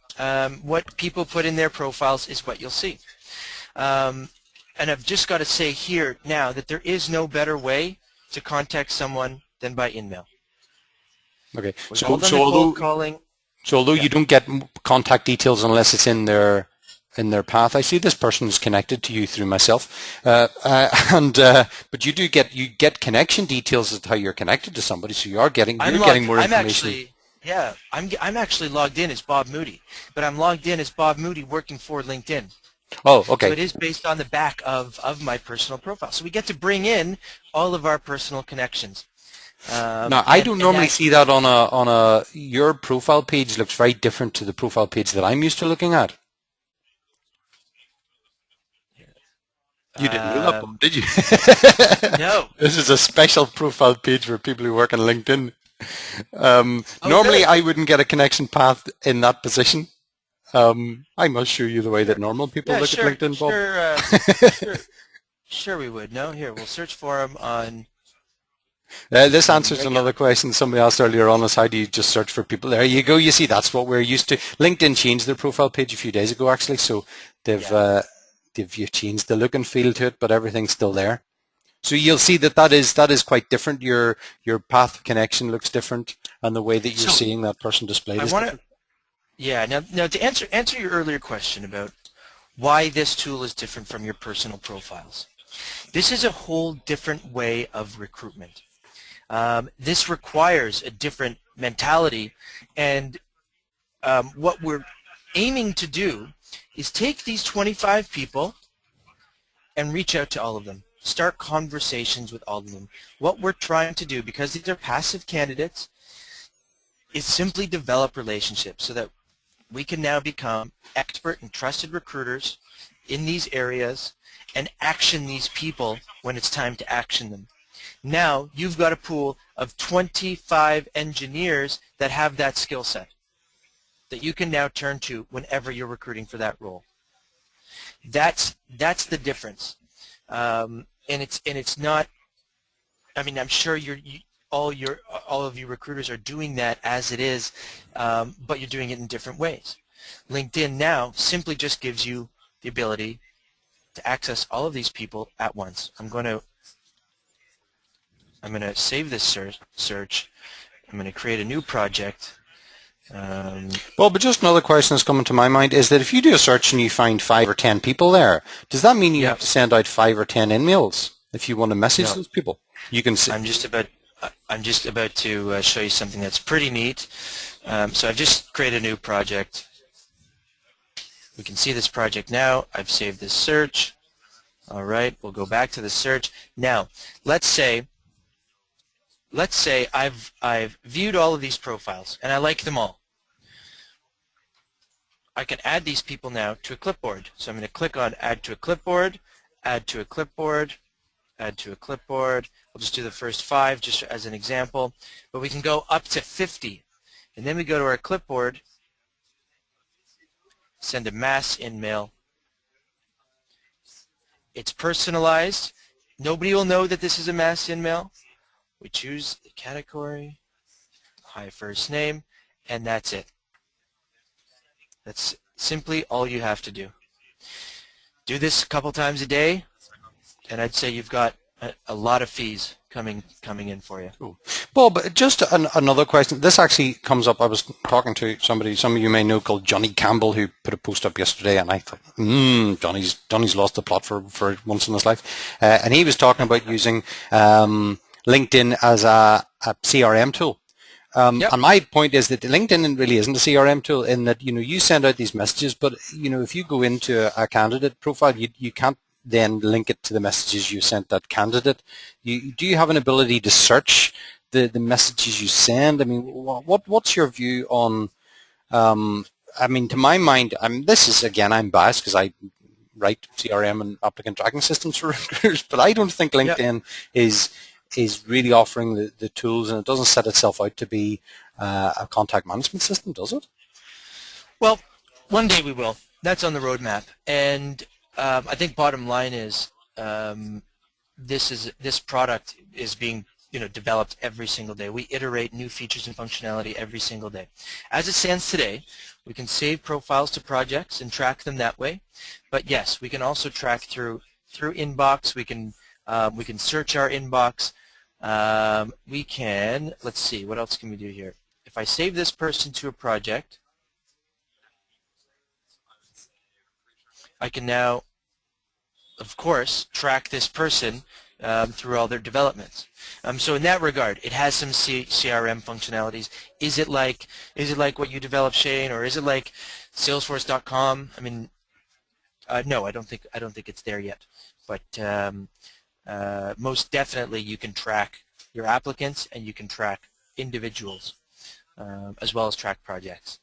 Speaker 2: What people put in their profiles is what you'll see. And I've just got to say here now that there is no better way to contact someone than by email.
Speaker 1: Okay.
Speaker 2: So although
Speaker 1: you don't get contact details unless it's in their path. I see this person is connected to you through myself, but you get connection details as to how you're connected to somebody. So you're getting more information.
Speaker 2: I'm actually logged in as Bob Moody, but I'm logged in as Bob Moody working for LinkedIn.
Speaker 1: Oh, okay.
Speaker 2: So it is based on the back of my personal profile. So we get to bring in all of our personal connections.
Speaker 1: Now, I don't normally see that on your profile page looks very different to the profile page that I'm used to looking at. You didn't do that, did you?
Speaker 2: No.
Speaker 1: This is a special profile page for people who work on LinkedIn. Normally,
Speaker 2: really?
Speaker 1: I wouldn't get a connection path in that position. I must show you the way that normal people look at LinkedIn, Bob.
Speaker 2: Sure we would. No, here, we'll search for him on...
Speaker 1: This answers another question somebody asked earlier on, is how do you just search for people? There you go. You see, that's what we're used to. LinkedIn changed their profile page a few days ago, actually, so they've changed the look and feel to it, but everything's still there. So you'll see that is quite different. Your path connection looks different, and the way that you're seeing that person displayed is different.
Speaker 2: Yeah. Now to answer your earlier question about why this tool is different from your personal profiles, this is a whole different way of recruitment. This requires a different mentality, and what we're aiming to do is take these 25 people and reach out to all of them. Start conversations with all of them. What we're trying to do, because these are passive candidates, is simply develop relationships so that we can now become expert and trusted recruiters in these areas and action these people when it's time to action them. Now you've got a pool of 25 engineers that have that skill set that you can now turn to whenever you're recruiting for that role. That's the difference, and it's not. I mean, I'm sure all of you recruiters are doing that as it is, but you're doing it in different ways. LinkedIn now simply just gives you the ability to access all of these people at once. I'm going to save this search. I'm going to create a new project.
Speaker 1: Well, but just another question that's coming to my mind is that if you do a search and you find 5 or 10 people there, does that mean you have to send out 5 or 10 emails if you want to message those people? You can.
Speaker 2: I'm just about to show you something that's pretty neat. So I've just created a new project. We can see this project now. I've saved this search. All right, we'll go back to the search. Now, let's say I've viewed all of these profiles and I like them all. I can add these people now to a clipboard. So I'm going to click on Add to a Clipboard, Add to a Clipboard, Add to a Clipboard. We'll just do the first 5 just as an example, but we can go up to 50. And then we go to our clipboard, send a mass InMail. It's personalized. Nobody will know that this is a mass InMail. We choose the category, hi first name, and that's it. That's simply all you have to do. Do this a couple times a day, and I'd say you've got a lot of fees coming in for you.
Speaker 1: Cool. Bob, just another question. This actually comes up. I was talking to somebody, some of you may know, called Johnny Campbell, who put a post up yesterday, and I thought, Johnny's lost the plot for once in his life. And he was talking about using LinkedIn as a CRM tool.
Speaker 2: Yep.
Speaker 1: And my point is that LinkedIn really isn't a CRM tool in that, you send out these messages, but, if you go into a candidate profile, you can't then link it to the messages you sent that candidate. Do you have an ability to search the messages you send? I mean, what's your view on, to my mind, this is, again, I'm biased because I write CRM and applicant tracking systems for recruiters, but I don't think LinkedIn is really offering the tools, and it doesn't set itself out to be a contact management system, does it?
Speaker 2: Well, one day we will. That's on the roadmap. And I think bottom line is this product is being developed every single day. We iterate new features and functionality every single day. As it stands today, we can save profiles to projects and track them that way. But yes, we can also track through inbox. We can search our inbox. We can, let's see, what else can we do here? If I save this person to a project, I can now, of course, track this person through all their developments. So in that regard, it has some CRM functionalities. Is it like what you developed, Shane, or is it like Salesforce.com? I mean, no, I don't think it's there yet. But most definitely, you can track your applicants and you can track individuals as well as track projects.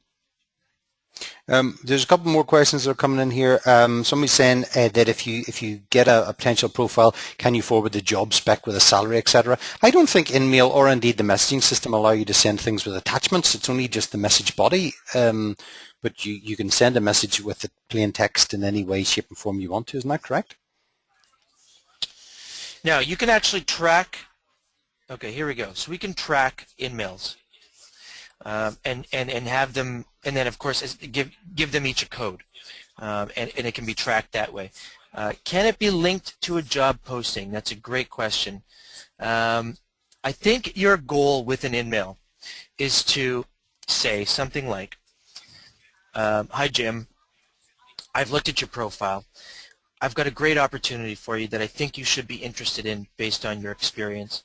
Speaker 1: There's a couple more questions that are coming in here. Somebody's saying that if you get a potential profile, can you forward the job spec with a salary, etc.? I don't think InMail or indeed the messaging system allow you to send things with attachments. It's only just the message body. But you can send a message with the plain text in any way, shape, and form you want to. Isn't that correct?
Speaker 2: Now, you can actually track, okay, here we go. So we can track InMails and have them, and then, of course, give them each a code, and it can be tracked that way. Can it be linked to a job posting? That's a great question. I think your goal with an InMail is to say something like, hi, Jim, I've looked at your profile. I've got a great opportunity for you that I think you should be interested in based on your experience.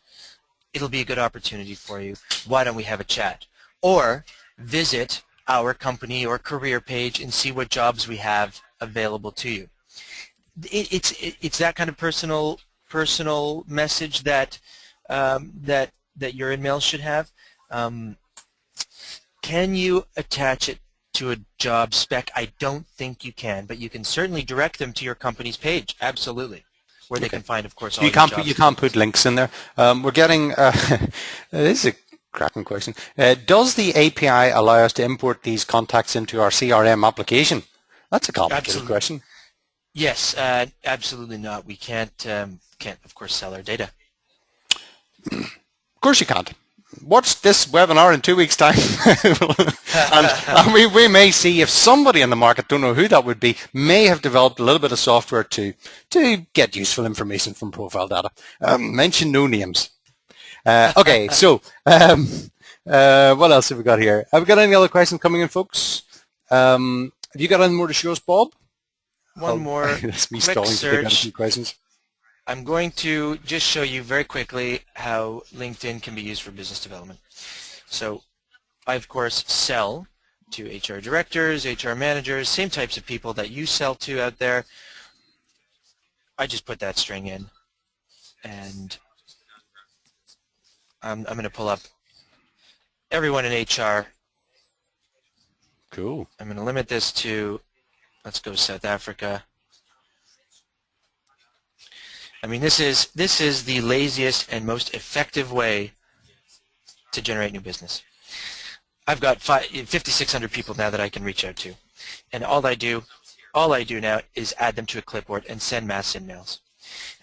Speaker 2: It'll be a good opportunity for you. Why don't we have a chat? Or visit our company or career page and see what jobs we have available to you. It's that kind of personal message that that your InMail should have. Can you attach it to a job spec? I don't think you can, but you can certainly direct them to your company's page, absolutely, where they can find, of course, all your jobs.
Speaker 1: You can't put links in there. We're getting, this is a cracking question. Does the API allow us to import these contacts into our CRM application? That's a complicated question.
Speaker 2: Yes, absolutely not. We can't, of course, sell our data.
Speaker 1: Of course you can't. Watch this webinar in 2 weeks' time, and we may see if somebody in the market, don't know who that would be, may have developed a little bit of software to get useful information from profile data. Mention no names. Okay, so what else have we got here? Have we got any other questions coming in, folks? Have you got any more to show us, Bob?
Speaker 2: One more
Speaker 1: That's me
Speaker 2: quick
Speaker 1: stalling
Speaker 2: search.
Speaker 1: to take out a few questions.
Speaker 2: I'm going to just show you very quickly how LinkedIn can be used for business development. So I, of course, sell to HR directors, HR managers, same types of people that you sell to out there. I just put that string in, and I'm going to pull up everyone in HR.
Speaker 1: Cool.
Speaker 2: I'm going to limit this to, let's go South Africa. I mean, this is the laziest and most effective way to generate new business. I've got 5,600 people now that I can reach out to, and all I do now is add them to a clipboard and send mass InMails.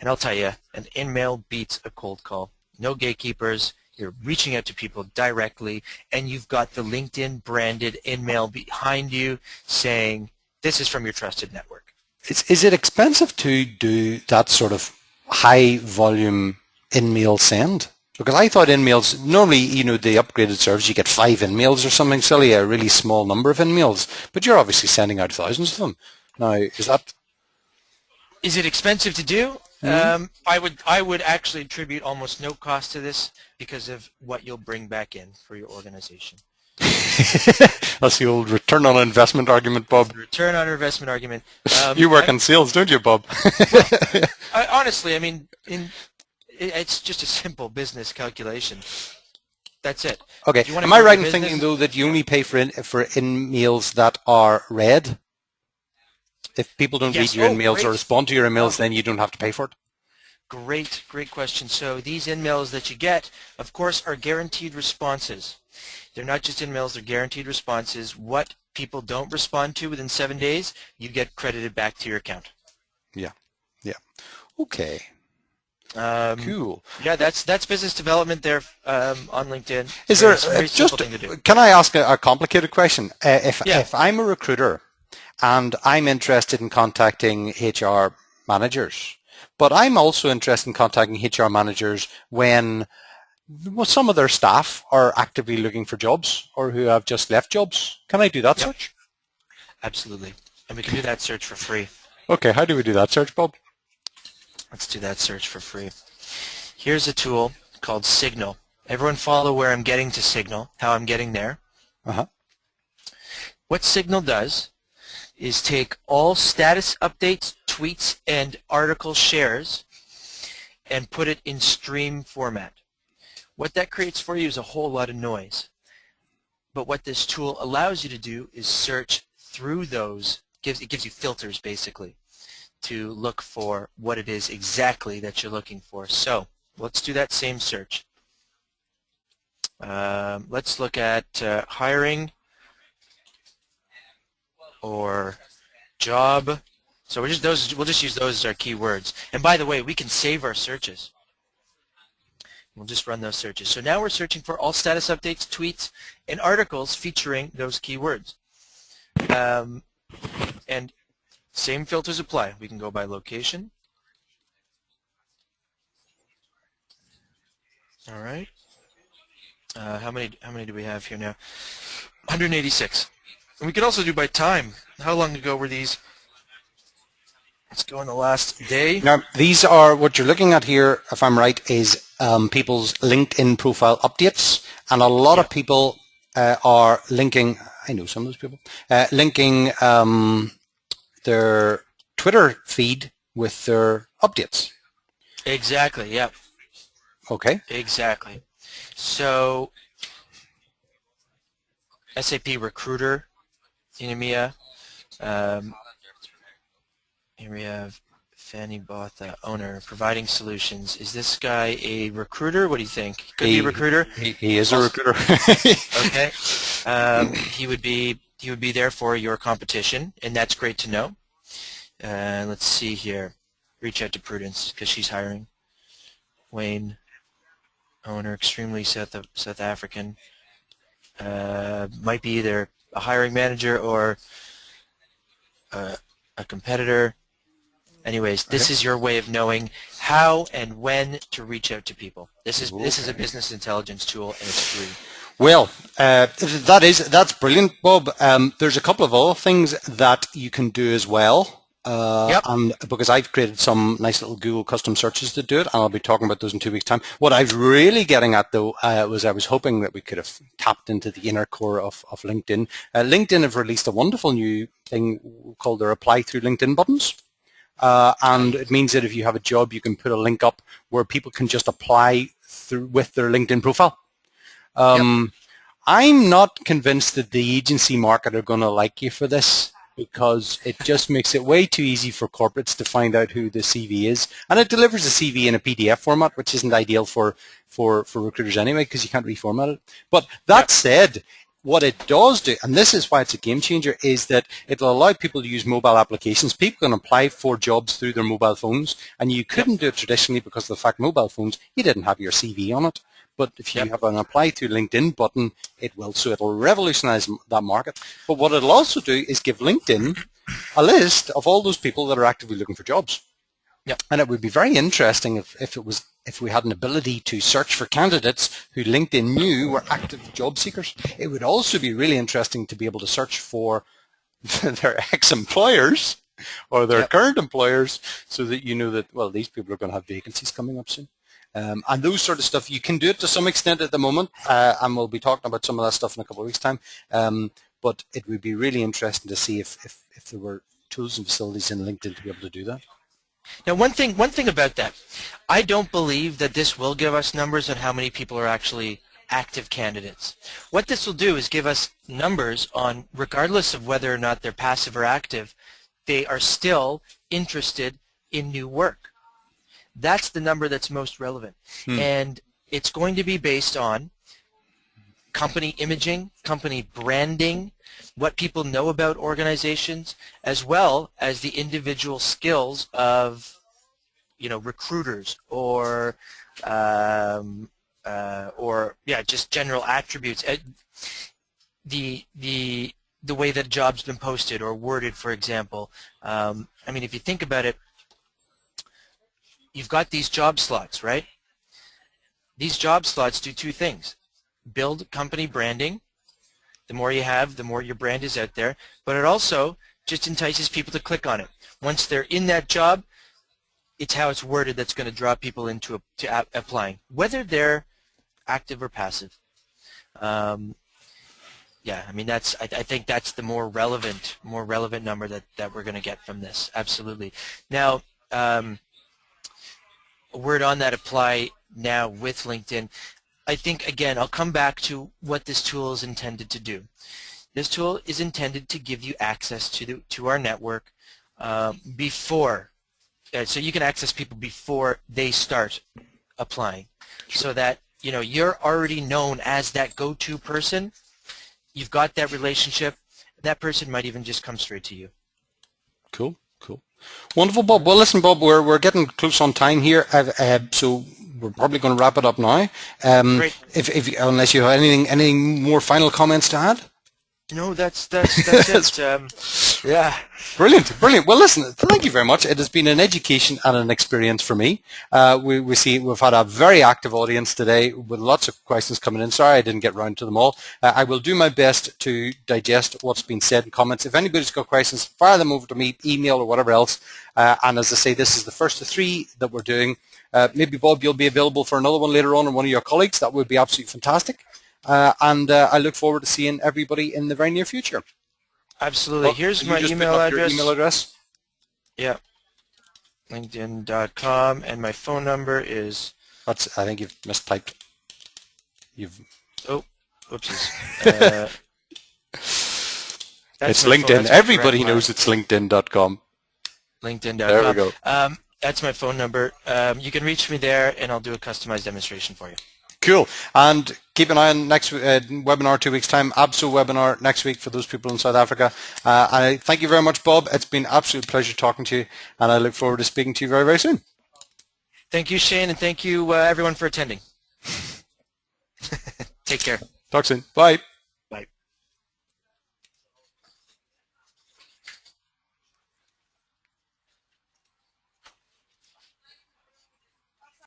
Speaker 2: And I'll tell you, an InMail beats a cold call. No gatekeepers. You're reaching out to people directly, and you've got the LinkedIn branded InMail behind you saying, "This is from your trusted network."
Speaker 1: Is it expensive to do that sort of high volume InMail send? Because I thought InMails, normally, you know, the upgraded service, you get 5 InMails or something silly, a really small number of InMails, but you're obviously sending out thousands of them. Now, is that...
Speaker 2: Is it expensive to do?
Speaker 1: Hmm?
Speaker 2: I would actually attribute almost no cost to this because of what you'll bring back in for your organization.
Speaker 1: That's the old return on investment argument, Bob.
Speaker 2: Return on investment argument.
Speaker 1: You work in sales, don't you, Bob?
Speaker 2: Honestly, I mean, it's just a simple business calculation. That's it.
Speaker 1: Okay.
Speaker 2: You want to
Speaker 1: Am I
Speaker 2: grow
Speaker 1: right
Speaker 2: your
Speaker 1: in thinking,
Speaker 2: business?
Speaker 1: though, that you only pay for InMails that are read? If people don't read
Speaker 2: Yes.
Speaker 1: your
Speaker 2: Oh,
Speaker 1: InMails or
Speaker 2: great.
Speaker 1: respond to your InMails,
Speaker 2: Oh,
Speaker 1: then you don't have to pay for it?
Speaker 2: great question. So these InMails that you get, of course, are guaranteed responses. They're not just InMails, they're guaranteed responses. What people don't respond to within 7 days, you get credited back to your account.
Speaker 1: Yeah. Yeah. Okay. Cool.
Speaker 2: Yeah, that's business development there on LinkedIn.
Speaker 1: Is
Speaker 2: Very,
Speaker 1: there
Speaker 2: very simple
Speaker 1: just?
Speaker 2: thing to do.
Speaker 1: Can I ask a complicated question?
Speaker 2: Yeah.
Speaker 1: If I'm a recruiter and I'm interested in contacting HR managers, but I'm also interested in contacting HR managers when some of their staff are actively looking for jobs or who have just left jobs, can I do that
Speaker 2: Yep.
Speaker 1: search?
Speaker 2: Absolutely. And we can do that search for free.
Speaker 1: Okay. How do we do that search, Bob?
Speaker 2: Let's do that search for free. Here's a tool called Signal. Everyone follow where I'm getting to Signal, how I'm getting there.
Speaker 1: Uh-huh.
Speaker 2: What Signal does is take all status updates, tweets, and article shares and put it in stream format. What that creates for you is a whole lot of noise. But what this tool allows you to do is search through those. It gives you filters, basically, to look for what it is exactly that you're looking for. So let's do that same search. Let's look at hiring or job. So we'll just use those as our keywords. And by the way, we can save our searches. We'll just run those searches. So now we're searching for all status updates, tweets, and articles featuring those keywords. And same filters apply. We can go by location. All right. How many do we have here now? 186. And we can also do by time. How long ago were these? Let's go in the last day.
Speaker 1: Now, these are, what you're looking at here, if I'm right, is people's LinkedIn profile updates. And a lot of people are linking, I know some of those people, linking their Twitter feed with their updates.
Speaker 2: Exactly, yeah.
Speaker 1: Okay.
Speaker 2: Exactly. So, SAP Recruiter in EMEA. Here we have Fanny Botha, owner, providing solutions. Is this guy a recruiter? What do you think? Could be a recruiter.
Speaker 1: He is a recruiter.
Speaker 2: Okay. He would be there for your competition, and that's great to know. Let's see here. Reach out to Prudence because she's hiring. Wayne, owner, extremely South African. Might be either a hiring manager or a competitor. Anyways, this is your way of knowing how and when to reach out to people. This is a business intelligence tool, and it's free.
Speaker 1: Well, that's brilliant, Bob. There's a couple of other things that you can do as well. And because I've created some nice little Google custom searches to do it, and I'll be talking about those in 2 weeks' time. What I was really getting at, though, was I was hoping that we could have tapped into the inner core of LinkedIn. LinkedIn have released a wonderful new thing called their Apply Through LinkedIn buttons. And it means that if you have a job, you can put a link up where people can just apply with their LinkedIn profile. I'm not convinced that the agency market are going to like you for this, because it just makes it way too easy for corporates to find out who the CV is. And it delivers a CV in a PDF format, which isn't ideal for recruiters anyway, because you can't reformat it. But that said, what it does do, and this is why it's a game changer, is that it'll allow people to use mobile applications. People can apply for jobs through their mobile phones, and you couldn't do it traditionally because of the fact mobile phones, you didn't have your CV on it. But if you have an apply to LinkedIn button, it will. So it'll revolutionize that market. But what it'll also do is give LinkedIn a list of all those people that are actively looking for jobs.
Speaker 2: Yep.
Speaker 1: And it would be very interesting if we had an ability to search for candidates who LinkedIn knew were active job seekers. It would also be really interesting to be able to search for their ex-employers or their current employers, so that you know that, well, these people are going to have vacancies coming up soon. And those sort of stuff, you can do it to some extent at the moment, and we'll be talking about some of that stuff in a couple of weeks' time. But it would be really interesting to see if there were tools and facilities in LinkedIn to be able to do that.
Speaker 2: Now, one thing about that, I don't believe that this will give us numbers on how many people are actually active candidates. What this will do is give us numbers on, regardless of whether or not they're passive or active, they are still interested in new work. That's the number that's most relevant. And it's going to be based on company imaging, company branding, what people know about organizations, as well as the individual skills of, recruiters or just general attributes. The way that a job's been posted or worded, for example. If you think about it, you've got these job slots, right? These job slots do two things. Build company branding. The more you have, the more your brand is out there. But it also just entices people to click on it. Once they're in that job, it's how it's worded that's going to draw people into applying, whether they're active or passive. I think that's the more relevant number that we're going to get from this. Absolutely. Now, a word on that apply now with LinkedIn. I think, again, I'll come back to what this tool is intended to do. This tool is intended to give you access to our network before, so you can access people before they start applying, so that you're already known as that go-to person. You've got that relationship. That person might even just come straight to you.
Speaker 1: Cool. Wonderful, Bob. Well, listen, Bob, we're getting close on time here, so we're probably going to wrap it up now.
Speaker 2: Great.
Speaker 1: Unless you have anything more final comments to add?
Speaker 2: No, that's it. Yeah.
Speaker 1: Brilliant. Well, listen, thank you very much. It has been an education and an experience for me. We've had a very active audience today with lots of questions coming in. Sorry I didn't get round to them all. I will do my best to digest what's been said in comments. If anybody's got questions, fire them over to me, email or whatever else. And as I say, this is the first of 3 that we're doing. Maybe, Bob, you'll be available for another one later on, or one of your colleagues. That would be absolutely fantastic. And I look forward to seeing everybody in the very near future.
Speaker 2: Absolutely. Well, here's my email address.
Speaker 1: Your email address?
Speaker 2: Yeah. LinkedIn.com, and my phone number is...
Speaker 1: I think you've mistyped.
Speaker 2: Oh, whoopsies.
Speaker 1: It's LinkedIn. Everybody knows it's LinkedIn.com.
Speaker 2: LinkedIn.com.
Speaker 1: There we go.
Speaker 2: That's my phone number. You can reach me there, and I'll do a customized demonstration for you.
Speaker 1: Cool. And keep an eye on next webinar, 2 weeks' time, ABSO webinar next week for those people in South Africa. I thank you very much, Bob. It's been an absolute pleasure talking to you, and I look forward to speaking to you very, very soon.
Speaker 2: Thank you, Shane, and thank you, everyone, for attending. Take care.
Speaker 1: Talk soon. Bye.